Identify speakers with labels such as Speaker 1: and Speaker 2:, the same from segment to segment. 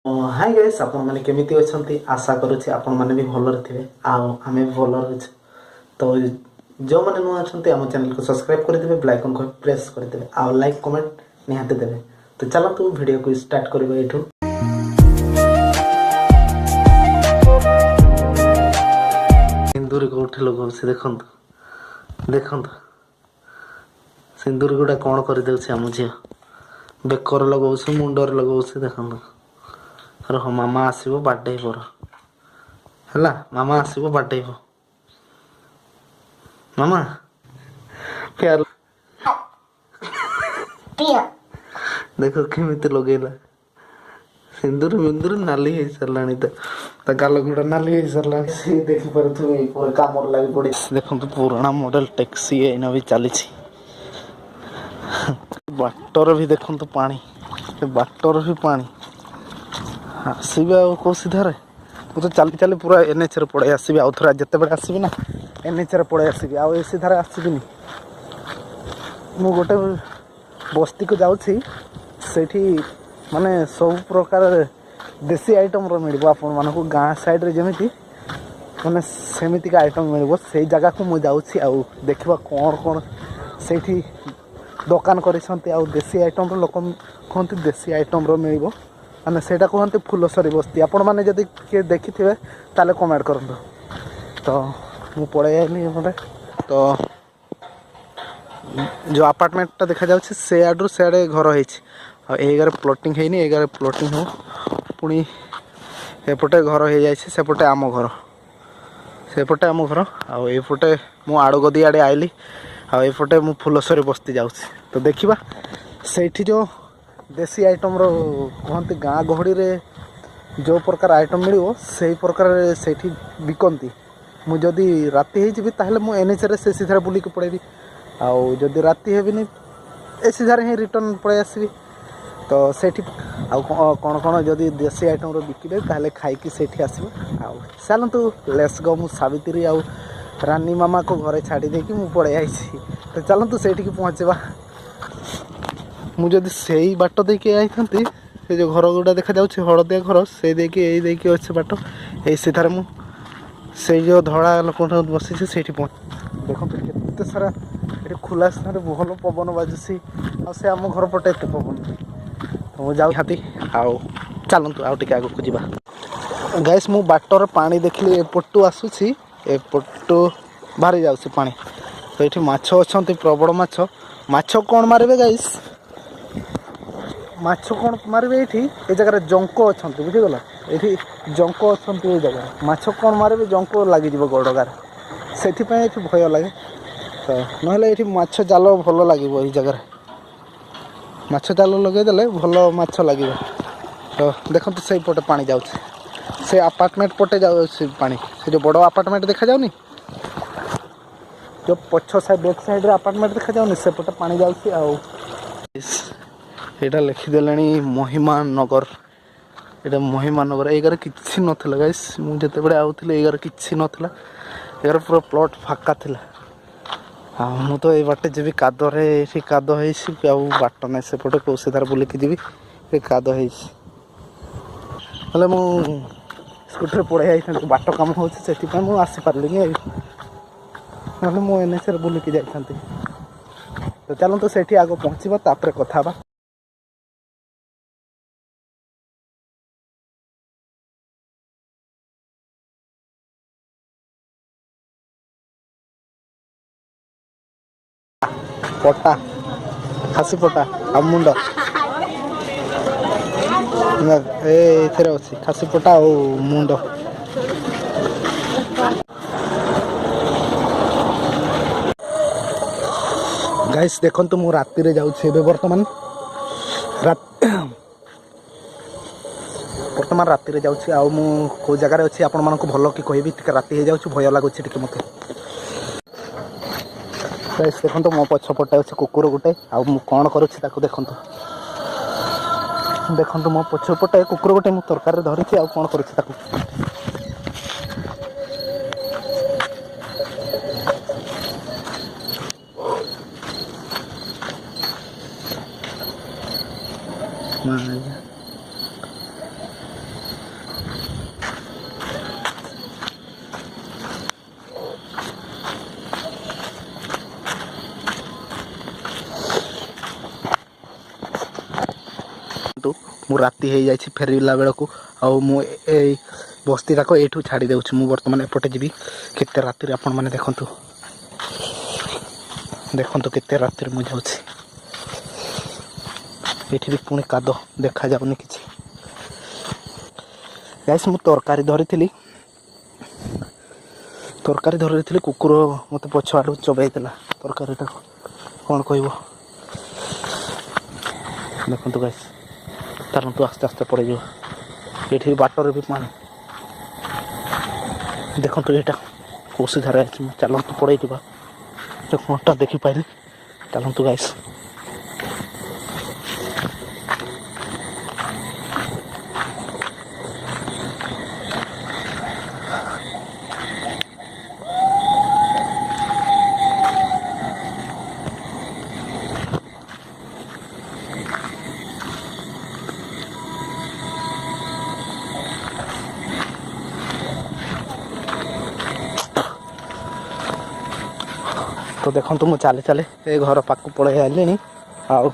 Speaker 1: Hi guys आपण माने केमिति अछंती आशा करूछि आपण माने भी भलर थिबे आमे भी भलर अछि तो जो माने नुआ अछंती हम चैनल को सब्सक्राइब कर देबे बेल आइकन को प्रेस कर देबे आ लाइक कमेंट निहाते देबे तो चलो तू वीडियो को स्टार्ट करबे एठू सिंदूर को उठे लोग से देखंत सिंदूर गुडा कोन कर देउछि हम झिया बेकर लगौछ मुंडर लगौछ देखंत हाँ मामा आसो बाडे पर है मामा आसो बाडे मामा प्यार देखो केमिति लगेला सिंदूर बिंदूर नाली हो साराणी तो गाल गुड़ा नाली हो सारा देखी पारे काम लगे पड़ी देखो पुराना मॉडल टैक्सी एना भी चली बाटर भी देखो पानी बाटर भी पानी आसबि कौ सीधार मुझे चली चली पूरा एनएच रे पड़े आसबि आउ थे जिते बड़े आसबि ना एनएच रे पड़े आसबि आउ ए सीधार आसबिनी मु गोटे बस्ती को जाऊँगी सेठी माने सब प्रकार देसी आइटम मिल आपण मानक गाँ साइड रे जमी माने सेमितिक आइटम मिल से जगह को मुझे जाऊँगी आउ देखा कौन कौन से दुकान कर देसी आइटम लोक कहते देसी आइटम मिल माने सेटा कहते फुलसरी बस्ती आपण मैंने जदि किए देखी थे ताले कमेंट करूँ तो मु पड़े आइली तो जो अपार्टमेंटा देखा जाऊँगी से आडू सियाड़े घर हो प्लॉटिंग है एगार प्लॉटिंग हो पुणी एपटे घर हो जाए सेपटे आम घर सेपटे आम घर आउटे मु आड़गदी आड़े आइली आउटे मु फुलसरी बस्ती जाऊँगी तो देखा से जो देसी आइटम रो कहते गाँ गहड़ी रे जो प्रकार आइटम मिल से प्रकार से बिकती मुझे राति हो ताहले मु एनएच रे से सीधार बुलिक पड़ेबी आउ जदि राति हेबिनी ए सीधार ही रिटर्न पड़े आसबि तो सेठी कौन कौन जदि देसी आइटम रो बिकिबे ताहले खाइकी सेठी आसबो आउ चलतु लेट्स गो मु सावित्री आउ रानी मामा को घरे छाड़ी देकी मु पड़े आइछि तो चलतु सेठी की पहुँचवा मुझे से बाट देके आई से जो घर गुड़ा देखा जाऊँ हलदिया घर से देखिए अच्छे बाट ये सीधार से जो धड़ा लोक बसी से पहुँच देखो केते सारा ये खुला स्थान भल पवन बाजुसी से आम घर पटे एत पवन तो मुझे जाती आउ चलतु आउ टे आगे को जावा गैस मु बाटर पानी देखली एपटू आसूसी एपटू बाहरी जाऊँ पानी तो ये माछ अच्छा प्रबल माछ कौन मारे गैस माछ कौन मारे ये जगह जंक अच्छा बुझीगला ये जंक अच्छा ये जगह माछ कौन मारे जंक लगे गड़गार से भय लगे तो ना ये माछ जाल भल लगे ये जगह माछ जाल लगेदे भल माछ लगे तो देखो से पटे पानी जाऊँ से अपार्टमेंट पटे जाऊँ पानी से जो बड़ अपार्टमेंट देखा जाऊनी जो पछ साइड बैक साइड रे अपार्टमेंट देखा जाऊनी से पटे पानी जाऊँ आउ यहाँ लिखिदेला महिमा नगर यहाँ महिमा नगर एगार किसी नाला गाइस मुझे बड़े आउली एगार किसी नाला एगार पूरा प्लॉट फाका था मु तो ये बाटे जी कादरे ये काद बाट ना सेपटे कौ सीधार बुलिकी जी ये काद मु स्कूटर पड़े जाती बाट कम हो आसीपारे ना मु एनएच बुलिकी जाती तो चलते से आग पहुँचवा तापर कथा पटा खासी पटा आ मुंड ए खासी पटा और मुंड गाइस देखो मु राति रे जाऊँ बर्तमान बर्तमान राति रे जाऊँ आउ मु को जगार अच्छी आपण मानक भल कि कहबी राति हो जाऊँ भय लगुच मत देखो मो पछपटे अच्छे कुकुर गोटे आउ कौन करुच्ची देखो देखो मो पछपटे कुकुर गोटे मु तरकारी धरी आउ कौन करुच्ची ମୁଁ ରାତି ହେଇଯାଇଛି ଫେରିଲା ବେଳକୁ ଆଉ ମୁଁ ଏଇ ବସ୍ତିଟାକୁ ଏଇଠୁ ଛାଡ଼ି ଦେଉଛି। ମୁଁ ବର୍ତ୍ତମାନ ଏପଟେ ଯିବି। କେତେ ରାତିରେ ଆପଣମାନେ ଦେଖନ୍ତୁ କେତେ ରାତିରେ ମୁଁ ଯାଉଛି। ଏଠି ବି ପୁଣି କାଦ ଦେଖାଯାଉନି କିଛି। ଗାଇସ୍ ମୁଁ ତରକାରୀ ଧରିଥିଲି କୁକୁର ମୋତେ ପଛ ଆଡ଼କୁ ଚୋବାଇଥିଲା ତରକାରୀଟାକୁ। କ'ଣ କହିବ ଦେଖନ୍ତୁ ଗାଇସ୍। ଚାଲନ୍ତୁ ଆସ୍ତେ ଆସ୍ତେ ପଳେଇଯିବ। ଏଠି ବାଟରେ ବି ପାଣି ଦେଖନ୍ତୁ। ଏଇଟା କୋଉ ସିଧାରେ ଅଛି। ଚାଲନ୍ତୁ ପଳେଇଯିବା। କ'ଣଟା ଦେଖିପାରିଲି। ଚାଲନ୍ତୁ ଗାଇସ୍। ତ ଦେଖନ୍ତୁ ମୁଁ ଚାଲି ଏ ଘର ପାଖକୁ ପଳେଇ ଆଇଲିଣି। ଆଉ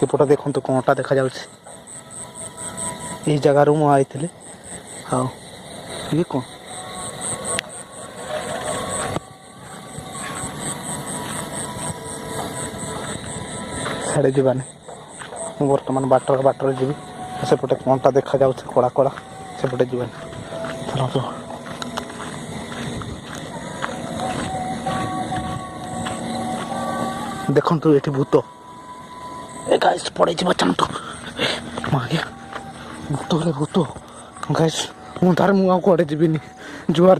Speaker 1: ଏପଟେ ଦେଖନ୍ତୁ କ'ଣଟା ଦେଖାଯାଉଛି। ଏଇ ଜାଗାରୁ ମୁଁ ଆଇଥିଲି। ଆଉ ଇଏ କ'ଣ ଛାଡ଼ି ଯିବାନି। ମୁଁ ବର୍ତ୍ତମାନ ବାଟରେ ଯିବି। ସେପଟେ କ'ଣଟା ଦେଖାଯାଉଛି କଳା କଳା, ସେପଟେ ଯିବାନି। ଚାଲନ୍ତୁ। ଦେଖନ୍ତୁ ଏଠି ଭୂତ। ଗାଇସ୍ ପଳେଇଯିବା ଚାଲନ୍ତୁ। ଆଜ୍ଞା ଭୂତ ହେଲେ ଭୂତ ଗାଇସ୍। ମୁଁ ଆଉ କୁଆଡ଼େ ଯିବିନି। ଜୁହାର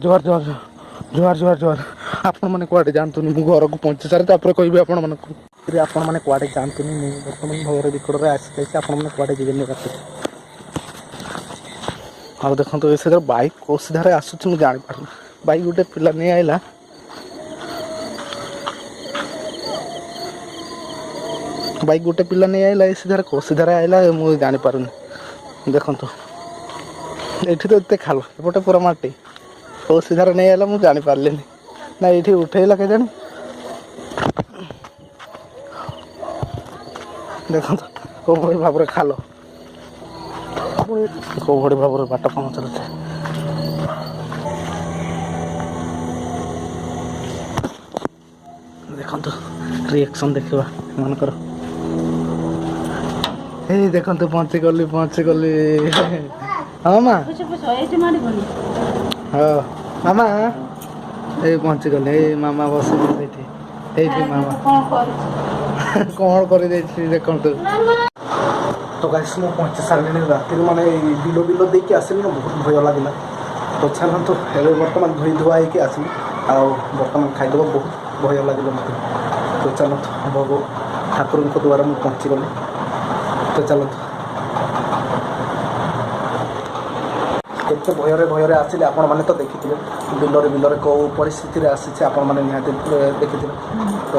Speaker 1: ଆପଣମାନେ କୁଆଡ଼େ ଯାଆନ୍ତୁନି। ମୁଁ ଘରକୁ ପହଞ୍ଚି ସାରେ ତାପରେ କହିବି ଆପଣମାନଙ୍କୁ। ଆପଣମାନେ କୁଆଡ଼େ ଯାଆନ୍ତୁନି। ମୁଁ ବର୍ତ୍ତମାନ ଘର ନିକଟରେ ଆସିଯାଇଛି। ଆପଣମାନେ କୁଆଡ଼େ ଯିବେନି ରାତିରେ। ଆଉ ଦେଖନ୍ତୁ ଏ ସିଧାରେ ବାଇକ୍ କୋଉ ସିଧାରେ ଆସୁଛି ମୁଁ ଜାଣିପାରୁନି। ବାଇକ୍ ଗୋଟେ ପିଲା ନେଇ ଆଇଲା। ଏ ସିଧାରେ କୋଉ ସିଧାରେ ଆଇଲା ମୁଁ ଜାଣିପାରୁନି। ଦେଖନ୍ତୁ ଏଇଠି ତ ଏତେ ଖାଲ, ଏପଟେ ପୁରା ମାଟି। କୋଉ ସିଧାରେ ନେଇ ଆଇଲା ମୁଁ ଜାଣିପାରିଲିନି। ନା ଏଇଠି ଉଠେଇଲା କେଜାଣି। ଦେଖନ୍ତୁ କୋଉ ଭଳି ଭାବରେ ଖାଲ, କୋଉ ଭଳି ଭାବରେ ବାଟ କାମ ଚାଲୁଛି। ଦେଖନ୍ତୁ ରିଏକ୍ସନ୍ ଦେଖିବା ଏମାନଙ୍କର। ଏଇ ଦେଖନ୍ତୁ ପହଞ୍ଚିଗଲି। ହଁ ମା। ହଁ ମାମା ଏଇ ପହଞ୍ଚିଗଲି। ଏଇ ମାମା ବସିଛନ୍ତି ସେଇଠି। ଏଇଠି ମାମା କ'ଣ କରିଦେଇଛି ଦେଖନ୍ତୁ। ତ ଗାଇସ୍ ମୁଁ ପହଞ୍ଚି ସାରିଲିଣି ରାତିରୁ। ମାନେ ଏଇ ବିଲ ଦେଇକି ଆସିଲି ନା, ବହୁତ ଭୟ ଲାଗିଲା। ତ ଚାଲନ୍ତୁ ଏବେ ବର୍ତ୍ତମାନ ଧୋଇ ଧୁଆ ହେଇକି ଆସିଲି। ଆଉ ବର୍ତ୍ତମାନ ଖାଇଦେବ। ବହୁତ ଭୟ ଲାଗିଲା ମୋତେ। ତ ଚାଲନ୍ତୁ ଠାକୁରଙ୍କ ଦ୍ୱାରା ମୁଁ ପହଞ୍ଚିଗଲି। ତ ଚାଲନ୍ତୁ। କେତେ ଭୟରେ ଆସିଲେ ଆପଣମାନେ ତ ଦେଖିଥିବେ। ବିଲରେ କେଉଁ ପରିସ୍ଥିତିରେ ଆସିଛି ଆପଣମାନେ ନିହାତି ଦେଖିଥିବେ। ତ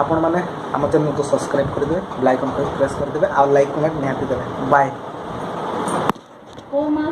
Speaker 1: ଆପଣମାନେ ଆମ ଚ୍ୟାନେଲକୁ ସବସ୍କ୍ରାଇବ୍ କରିଦେବେ, ଲାଇକ୍ ପ୍ରେସ୍ କରିଦେବେ, ଆଉ ଲାଇକ୍ କମେଣ୍ଟ ନିହାତି ଦେବେ। ବାଏ।